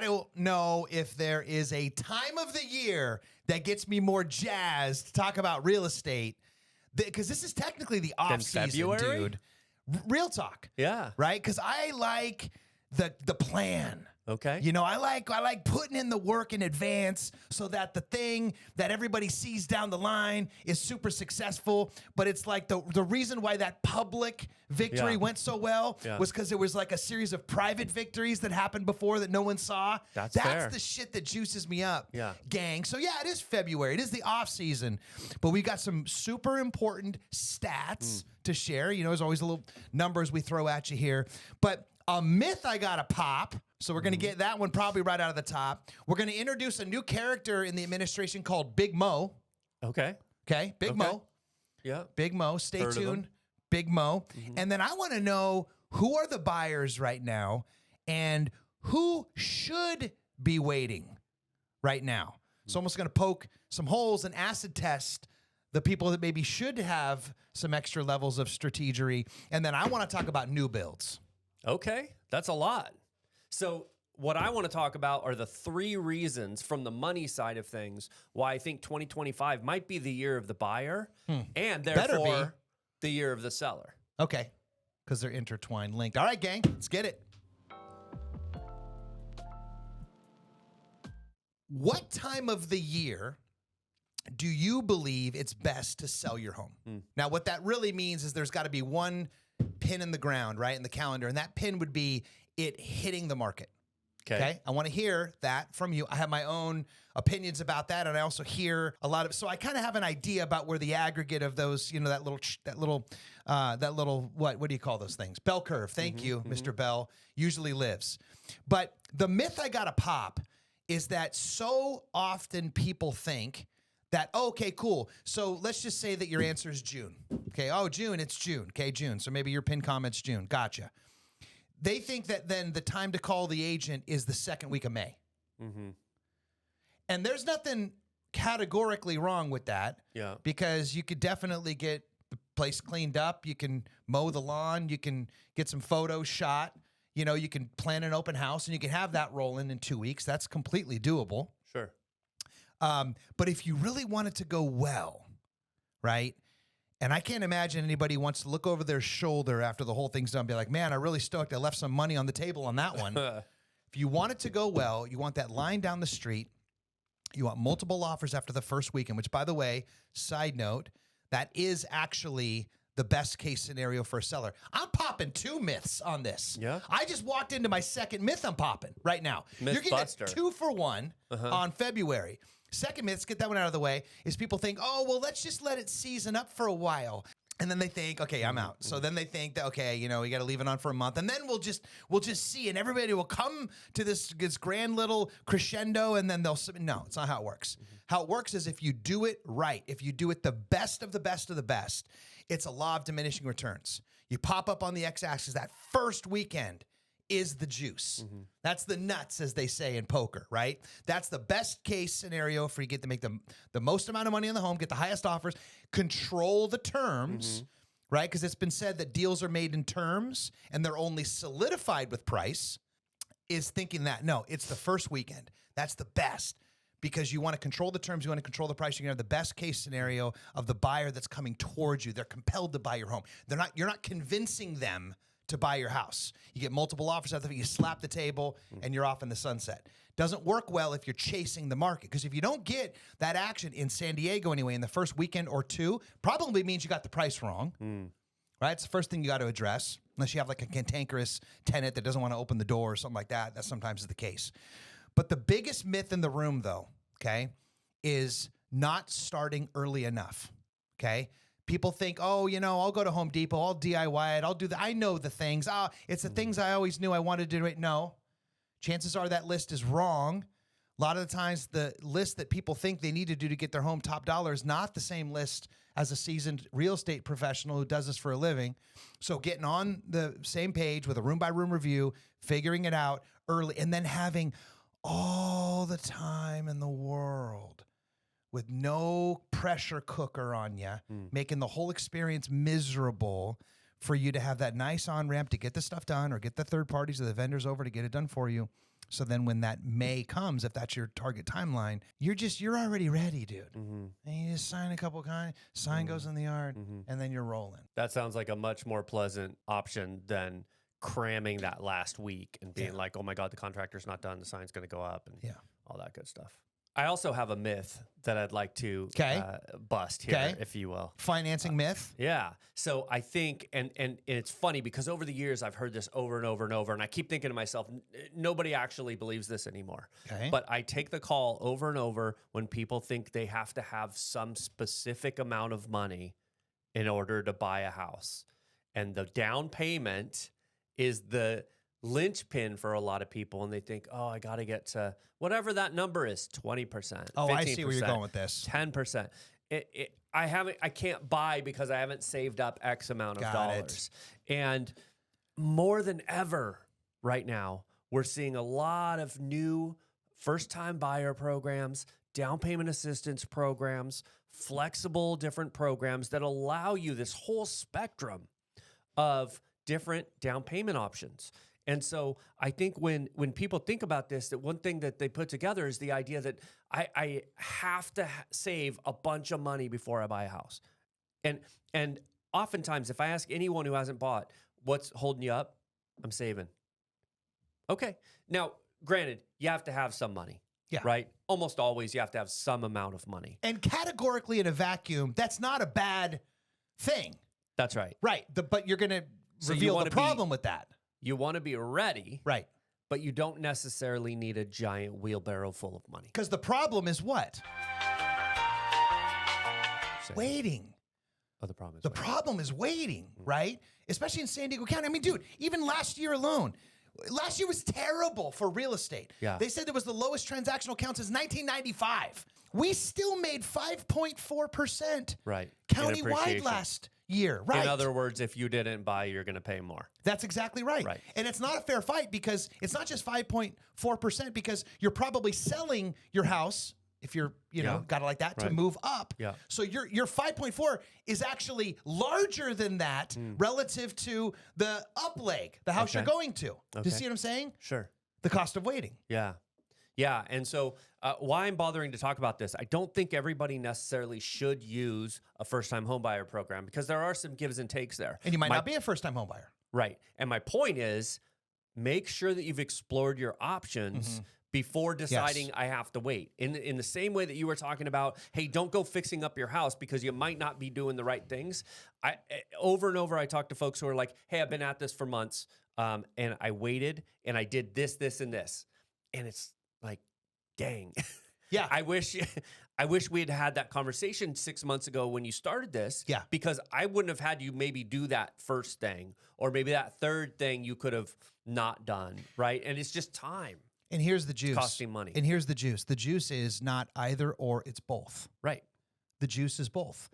don't know if there is a time of the year that gets me more jazzed to talk about real estate, because this is technically the off season, February? dude. Real talk. Yeah. Right? Because I like the plan. Okay. You know, I like putting in the work in advance so that the thing that everybody sees down the line is super successful. But it's like the reason why that public victory went so well was because there was like a series of private victories that happened before that no one saw. That's fair. the shit that juices me up, Yeah. gang. So yeah, it is February. It is the off season, but we got some super important stats to share. You know, there's always a little numbers we throw at you here, but a myth I got to pop. So we're going to get that one probably right out of the top. We're going to introduce a new character in the administration called Big Mo. Okay. Okay, Big Mo. Yeah. Big Mo. Stay Heard of tuned. him. Big Mo. And then I want to know who are the buyers right now and who should be waiting right now. So I'm almost going to poke some holes and acid test the people that maybe should have some extra levels of strategery. And then I want to talk about new builds. Okay. That's a lot. So what I want to talk about are the 3 reasons from the money side of things why I think 2025 might be the year of the buyer and therefore the year of the seller. Okay, because they're intertwined, linked. All right, gang, let's get it. What time of the year do you believe it's best to sell your home? Now, what that really means is there's got to be one pin in the ground, right, in the calendar, and that pin would be it hitting the market. Okay. I want to hear that from you. I have my own opinions about that, and I also hear a lot of. So I kind of have an idea about where the aggregate of those, you know, that little, what do you call those things? Bell curve. Thank you, Mr. Bell. Usually lives, but the myth I got to pop is that so often people think that, okay, cool. So let's just say that your answer is June. Okay. Oh, June. It's June. Okay, June. So maybe your pin comment's June. Gotcha. They think that then the time to call the agent is the second week of May. And there's nothing categorically wrong with that. Yeah. Because you could definitely get the place cleaned up. You can mow the lawn. You can get some photos shot. You know, you can plan an open house and you can have that rolling in 2 weeks. That's completely doable. Sure. But if you really want it to go well, right? And I can't imagine anybody wants to look over their shoulder after the whole thing's done and be like, man, I'm really stoked. I left some money on the table on that one. If you want it to go well, you want that line down the street. You want multiple offers after the first weekend, which, by the way, side note, that is actually the best case scenario for a seller. I'm popping 2 myths on this. Yeah. I just walked into my second myth I'm popping right now. Myth You're getting buster. a 2 for 1 on February. Second myth, let's get that one out of the way, is people think, oh, well, let's just let it season up for a while. And then they think, okay, I'm out. So then they think that, okay, you know, we got to leave it on for a month. And then we'll just see, and everybody will come to this grand little crescendo, and then they'll submit. No, it's not how it works. How it works is if you do it right, if you do it the best of the best of the best, it's a law of diminishing returns. You pop up on the x-axis that first weekend is the juice. That's the nuts, as they say in poker, right? That's the best case scenario for you get to make the most amount of money in the home, get the highest offers, control the terms, right? Because it's been said that deals are made in terms and they're only solidified with price, is thinking that, no, it's the first weekend. That's the best. Because you want to control the terms, you want to control the price. You're going to have the best case scenario of the buyer that's coming towards you. They're compelled to buy your home. You're not convincing them to buy your house. You get multiple offers out of it, you slap the table, and you're off in the sunset. Doesn't work well if you're chasing the market, because if you don't get that action in San Diego anyway in the first weekend or 2, probably means you got the price wrong. Right? It's the first thing you got to address, unless you have like a cantankerous tenant that doesn't want to open the door or something like that. That sometimes is the case. But the biggest myth in the room, though, okay, is not starting early enough, okay? People think, oh, you know, I'll go to Home Depot, I'll DIY it, I'll do that. I know the things. It's the things I always knew I wanted to do. Right? No. Chances are that list is wrong. A lot of the times the list that people think they need to do to get their home top dollar is not the same list as a seasoned real estate professional who does this for a living. So getting on the same page with a room-by-room review, figuring it out early, and then having all the time in the world with no pressure cooker on you, making the whole experience miserable for you to have that nice on-ramp to get the stuff done or get the third parties or the vendors over to get it done for you. So then when that May comes, if that's your target timeline, you're already ready, dude. And you just sign a couple sign goes in the yard, and then you're rolling. That sounds like a much more pleasant option than cramming that last week and being like, oh my God, the contractor's not done. The sign's going to go up and all that good stuff. I also have a myth that I'd like to bust here, if you will. Financing myth? Yeah. So I think, and it's funny because over the years, I've heard this over and over and over, and I keep thinking to myself, nobody actually believes this anymore. Okay. But I take the call over and over when people think they have to have some specific amount of money in order to buy a house. And the down payment is the linchpin for a lot of people, and they think, oh, I got to get to whatever that number is, 20%. Oh, I see where you're going with this. 10%. I can't buy because I haven't saved up X amount of dollars. And more than ever right now, we're seeing a lot of new first-time buyer programs, down payment assistance programs, flexible different programs that allow you this whole spectrum of different down payment options. And so I think when people think about this, that one thing that they put together is the idea that I have to save a bunch of money before I buy a house. And oftentimes, if I ask anyone who hasn't bought, what's holding you up? I'm saving. Okay. Now, granted, you have to have some money. Yeah. Right? Almost always you have to have some amount of money. And categorically in a vacuum, that's not a bad thing. That's right. Right. But you're going to reveal the problem with that. You want to be ready. Right. But you don't necessarily need a giant wheelbarrow full of money. Because the problem is what? Waiting. Oh, the problem is waiting. Problem is waiting, right? Especially in San Diego County. I mean, dude, even last year alone, last year was terrible for real estate. Yeah. They said there was the lowest transactional count since 1995. We still made 5.4% countywide last year. Right. In other words, if you didn't buy, you're going to pay more. That's exactly right. And it's not a fair fight because it's not just 5.4% because you're probably selling your house if you're, got it like that to move up. Yeah. So your 5.4 is actually larger than that relative to the up leg, the house you're going to. Do you see what I'm saying? Sure. The cost of waiting. Yeah. Yeah. And so why I'm bothering to talk about this, I don't think everybody necessarily should use a first-time homebuyer program because there are some gives and takes there. And you might not be a first-time homebuyer. Right. And my point is, make sure that you've explored your options before deciding I have to wait. In the same way that you were talking about, hey, don't go fixing up your house because you might not be doing the right things. Over and over, I talk to folks who are like, hey, I've been at this for months, and I waited, and I did this, this, and this. And it's like, dang. Yeah. I wish we had had that conversation 6 months ago when you started this. Yeah. Because I wouldn't have had you maybe do that first thing, or maybe that third thing you could have not done, right? And it's just time. And here's the juice. Costing money. And here's the juice. The juice is not either or, it's both. Right. The juice is both.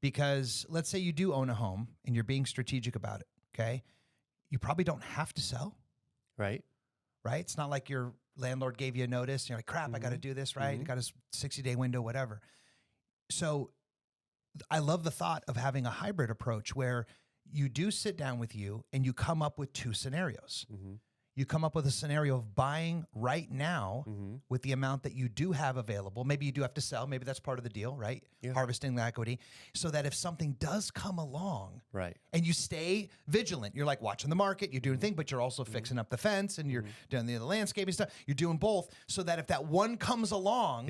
Because let's say you do own a home and you're being strategic about it, okay? You probably don't have to sell. Right. Right? It's not like your landlord gave you a notice. You're like, crap, I got to do this, right? You got a 60-day window, whatever. So I love the thought of having a hybrid approach where you do sit down with you and you come up with two scenarios. You come up with a scenario of buying right now with the amount that you do have available. Maybe you do have to sell. Maybe that's part of the deal, right? Yeah. Harvesting the equity. So that if something does come along and you stay vigilant, you're like watching the market, you're doing things, but you're also fixing up the fence and you're doing the landscaping stuff. You're doing both so that if that one comes along,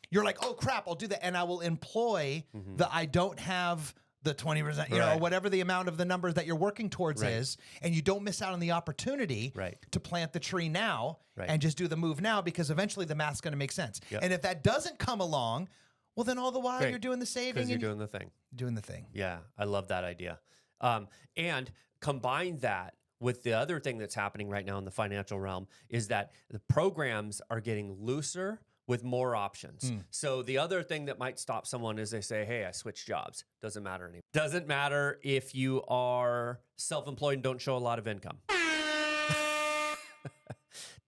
you're like, oh, crap, I'll do that. And I will employ the I don't have the 20%, or whatever the amount of the number that you're working towards is, and you don't miss out on the opportunity to plant the tree now and just do the move now because eventually the math's going to make sense. And if that doesn't come along, well, then all the while you're doing the saving. Because you're doing the thing. Doing the thing. Yeah, I love that idea. And combine that with the other thing that's happening right now in the financial realm is that the programs are getting looser with more options. So the other thing that might stop someone is they say, hey, I switched jobs. Doesn't matter anymore. Doesn't matter if you are self-employed and don't show a lot of income.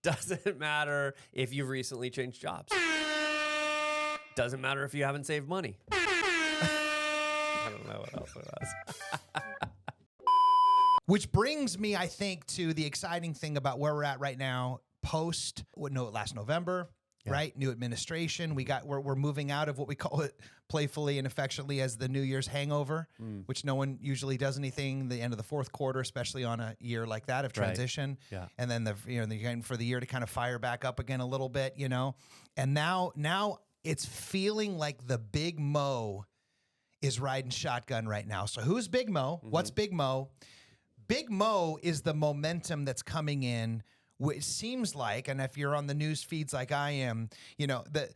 Doesn't matter if you've recently changed jobs. Doesn't matter if you haven't saved money. I don't know what else it was. Which brings me, I think, to the exciting thing about where we're at right now last November, right? New administration. We're moving out of what we call it playfully and affectionately as the New Year's hangover, which no one usually does anything the end of the fourth quarter, especially on a year like that of transition. Right. Yeah. And then for the year to kind of fire back up again a little bit, And now it's feeling like the Big Mo is riding shotgun right now. So who's Big Mo? What's Big Mo? Big Mo is the momentum that's coming in. It seems like, and if you're on the news feeds like I am, the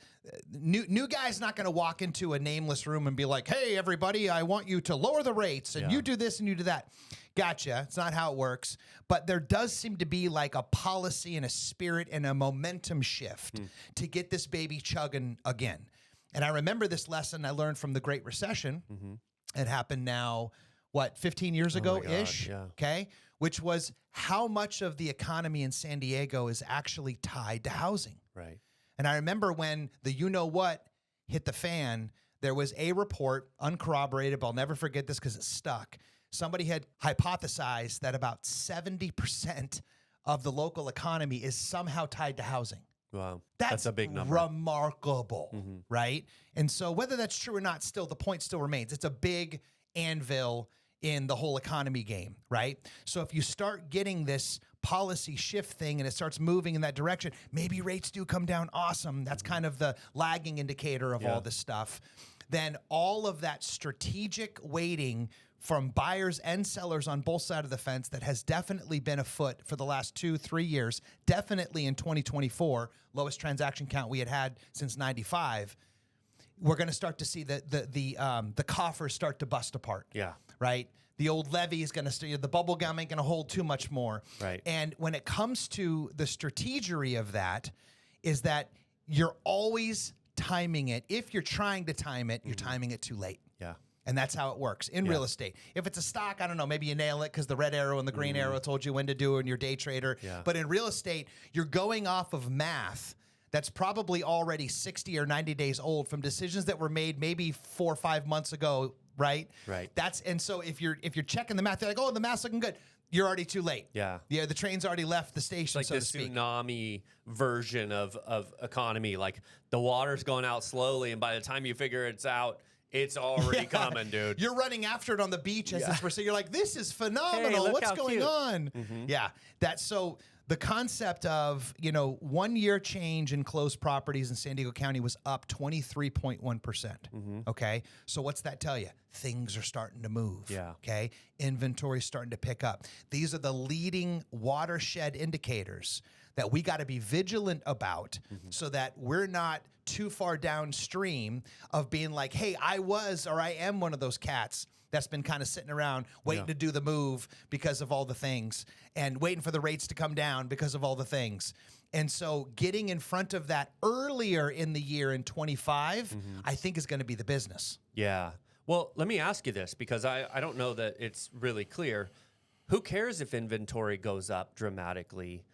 new guy's not going to walk into a nameless room and be like, hey, everybody, I want you to lower the rates and you do this and you do that. Gotcha. It's not how it works. But there does seem to be like a policy and a spirit and a momentum shift to get this baby chugging again. And I remember this lesson I learned from the Great Recession. It happened now, 15 years ago-ish? Yeah. Okay. Which was how much of the economy in San Diego is actually tied to housing. Right. And I remember when the you-know-what hit the fan, there was a report, uncorroborated, but I'll never forget this because it stuck. Somebody had hypothesized that about 70% of the local economy is somehow tied to housing. Wow. That's a big number. Remarkable, right? And so whether that's true or not, still the point still remains. It's a big anvil in the whole economy game, right? So if you start getting this policy shift thing and it starts moving in that direction, maybe rates do come down. Awesome. That's kind of the lagging indicator of all this stuff. Then all of that strategic waiting from buyers and sellers on both sides of the fence that has definitely been afoot for the last 2-3 years, definitely in 2024, lowest transaction count we had since 95. We're going to start to see the coffers start to bust apart. Yeah. Right? The old levy is going to the bubble gum ain't going to hold too much more. Right. And when it comes to the strategery of that, is that you're always timing it. If you're trying to time it, you're timing it too late. Yeah. And that's how it works in real estate. If it's a stock, I don't know, maybe you nail it because the red arrow and the green arrow told you when to do it and you're day trader. Yeah. But in real estate, you're going off of math that's probably already 60 or 90 days old from decisions that were made maybe 4 or 5 months ago, right? Right. And so if you're checking the math, they're like, oh, the math's looking good. You're already too late. Yeah. Yeah, the train's already left the station, Like so the to speak. tsunami version of economy. Like the water's going out slowly, and by the time you figure it's out, it's already coming, dude. You're running after it on the beach as it's so you're like, this is phenomenal. Hey, look What's how going cute. on? Yeah. That's so the concept of, 1 year change in closed properties in San Diego County was up 23.1%. Okay. So what's that tell you? Things are starting to move. Yeah. Okay. Inventory's starting to pick up. These are the leading watershed indicators that we got to be vigilant about so that we're not too far downstream of being like, hey, I am one of those cats that's been kind of sitting around waiting to do the move because of all the things and waiting for the rates to come down because of all the things. And so getting in front of that earlier in the year in 25, I think is going to be the business. Yeah. Well, let me ask you this because I don't know that it's really clear. Who cares if inventory goes up dramatically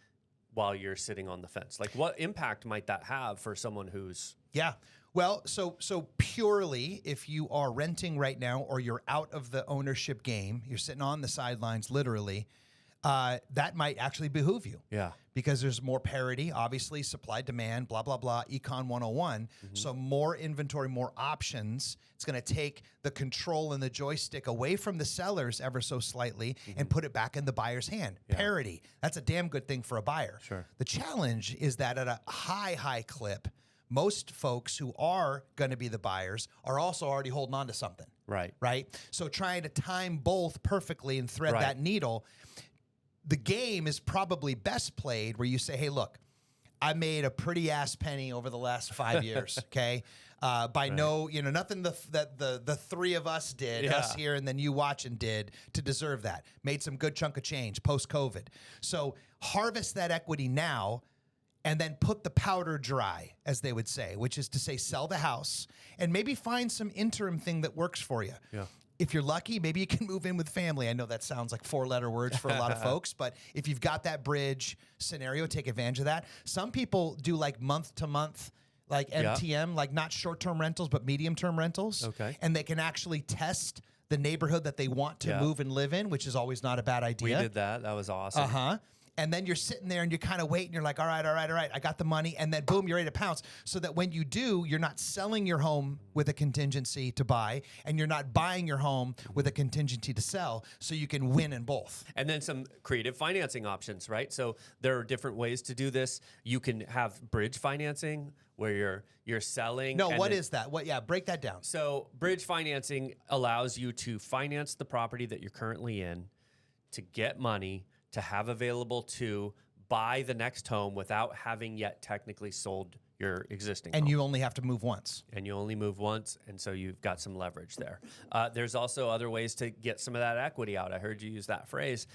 while you're sitting on the fence? Like, what impact might that have for someone who's... Yeah. Well, so purely if you are renting right now or you're out of the ownership game, you're sitting on the sidelines literally, that might actually behoove you. Yeah. Because there's more parity, obviously, supply, demand, blah, blah, blah, Econ 101. So more inventory, more options. It's going to take the control and the joystick away from the sellers ever so slightly and put it back in the buyer's hand. Yeah. Parity. That's a damn good thing for a buyer. Sure. The challenge is that at a high clip, most folks who are going to be the buyers are also already holding on to something. Right. Right? So trying to time both perfectly and thread that needle, the game is probably best played where you say, hey, look, I made a pretty ass penny over the last 5 years, okay? Nothing that the three of us did, us here and then you watching did to deserve that. Made some good chunk of change post-COVID. So harvest that equity now and then put the powder dry, as they would say, which is to say sell the house and maybe find some interim thing that works for you. Yeah. If you're lucky, maybe you can move in with family. I know that sounds like 4-letter words for a lot of folks, but if you've got that bridge scenario, take advantage of that. Some people do like month to month, like MTM, like not short-term rentals, but medium-term rentals. Okay. And they can actually test the neighborhood that they want to move and live in, which is always not a bad idea. We did that. That was awesome. And then you're sitting there and you're kind of waiting. You're like, all right, I got the money. And then boom, you're ready to pounce. So that when you do, you're not selling your home with a contingency to buy, and you're not buying your home with a contingency to sell. So you can win in both. And then some creative financing options, right? So there are different ways to do this. You can have bridge financing where you're selling. No, what is that? What? Yeah, break that down. So bridge financing allows you to finance the property that you're currently in, to get money to have available to buy the next home without having yet technically sold your existing And home. you only have to move once. And you only move once, and so you've got some leverage there. There's also other ways to get some of that equity out. I heard you use that phrase.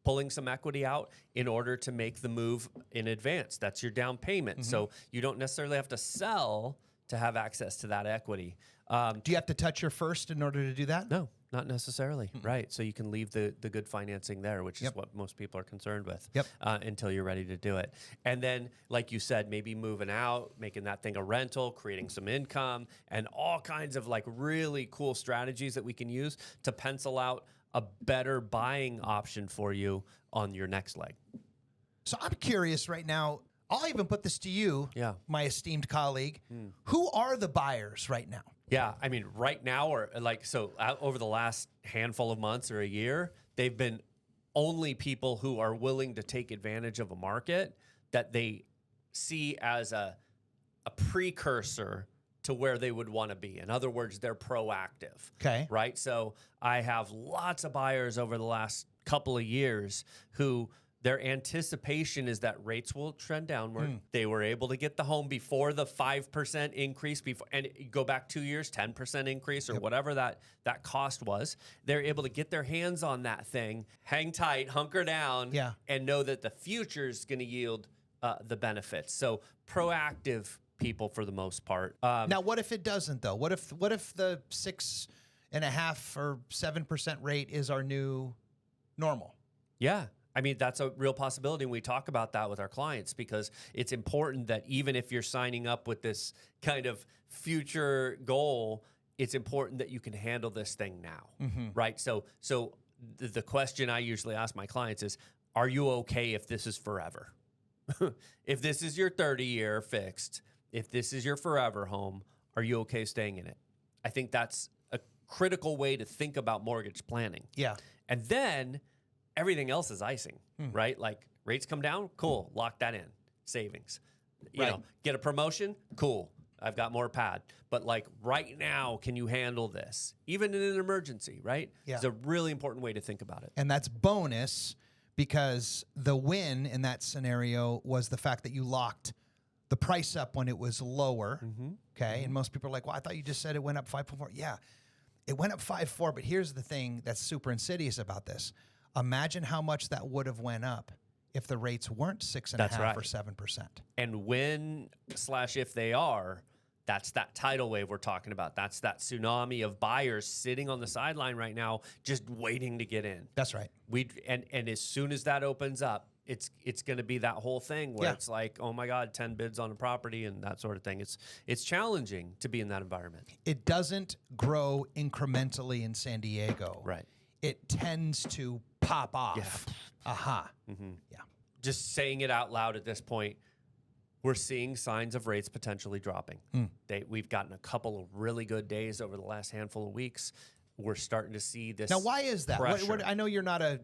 Pulling some equity out in order to make the move in advance. That's your down payment. So you don't necessarily have to sell to have access to that equity. Do you have to touch your first in order to do that? No, not necessarily. Right. So you can leave the good financing there, which is what most people are concerned with until you're ready to do it. And then, like you said, maybe moving out, making that thing a rental, creating some income, and all kinds of like really cool strategies that we can use to pencil out a better buying option for you on your next leg. So I'm curious right now. I'll even put this to you, my esteemed colleague. Who are the buyers right now? Yeah, I mean, right now, or like, so over the last handful of months or a year, they've been only people who are willing to take advantage of a market that they see as a precursor to where they would want to be. In other words, they're proactive. Okay. Right? So I have lots of buyers over the last couple of years who their anticipation is that rates will trend downward. They were able to get the home before the 5% increase, and go back 2 years, 10% increase, or whatever that cost was. They're able to get their hands on that thing, hang tight, hunker down, and know that the future is going to yield the benefits. So proactive people for the most part. Now, what if it doesn't, though? What if the 6.5% or 7% rate is our new normal? Yeah. I mean, that's a real possibility, and we talk about that with our clients because it's important that even if you're signing up with this kind of future goal, it's important that you can handle this thing now, right? So the question I usually ask my clients is, are you okay if this is forever? If this is your 30-year fixed, if this is your forever home, are you okay staying in it? I think that's a critical way to think about mortgage planning. Yeah. And then everything else is icing, right? Like rates come down, cool, lock that in, savings. You know, get a promotion, cool, I've got more pad. But like right now, can you handle this? Even in an emergency, right? Yeah. It's a really important way to think about it. And that's bonus because the win in that scenario was the fact that you locked the price up when it was lower, okay? And most people are like, well, I thought you just said it went up 5.4. Yeah, it went up 5.4, but here's the thing that's super insidious about this. Imagine how much that would have went up if the rates weren't 6.5 or 7%. And when/if they are, that's that tidal wave we're talking about. That's that tsunami of buyers sitting on the sideline right now, just waiting to get in. That's right. And as soon as that opens up, it's going to be that whole thing where it's like, oh my God, 10 bids on a property and that sort of thing. It's challenging to be in that environment. It doesn't grow incrementally in San Diego. Right. It tends to pop off. Yeah. Just saying it out loud at this point, we're seeing signs of rates potentially dropping. We've gotten a couple of really good days over the last handful of weeks. We're starting to see this. Now, why is that? What, I know you're not a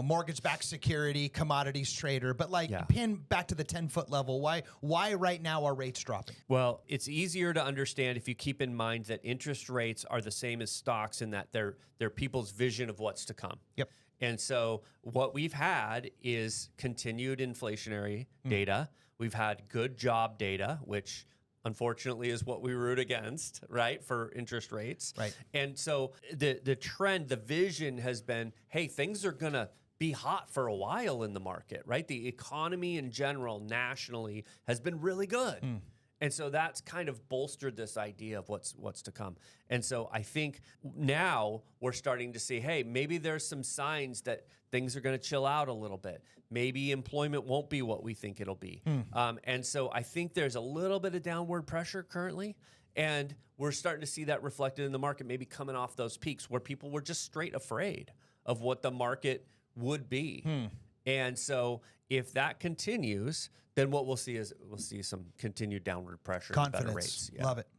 mortgage-backed security commodities trader, but pin back to the 10-foot level. Why right now are rates dropping? Well, it's easier to understand if you keep in mind that interest rates are the same as stocks in that they're people's vision of what's to come. Yep. And so what we've had is continued inflationary data. We've had good job data, which unfortunately is what we root against, right, for interest rates. Right. And so the trend, the vision has been, hey, things are going to be hot for a while in the market, right? The economy in general, nationally, has been really good. And so that's kind of bolstered this idea of what's to come. And so I think now we're starting to see, hey, maybe there's some signs that things are going to chill out a little bit. Maybe employment won't be what we think it'll be. And so I think there's a little bit of downward pressure currently. And we're starting to see that reflected in the market, maybe coming off those peaks where people were just straight afraid of what the market would be. And so if that continues, then what we'll see is some continued downward pressure and better Confidence. rates. Love it.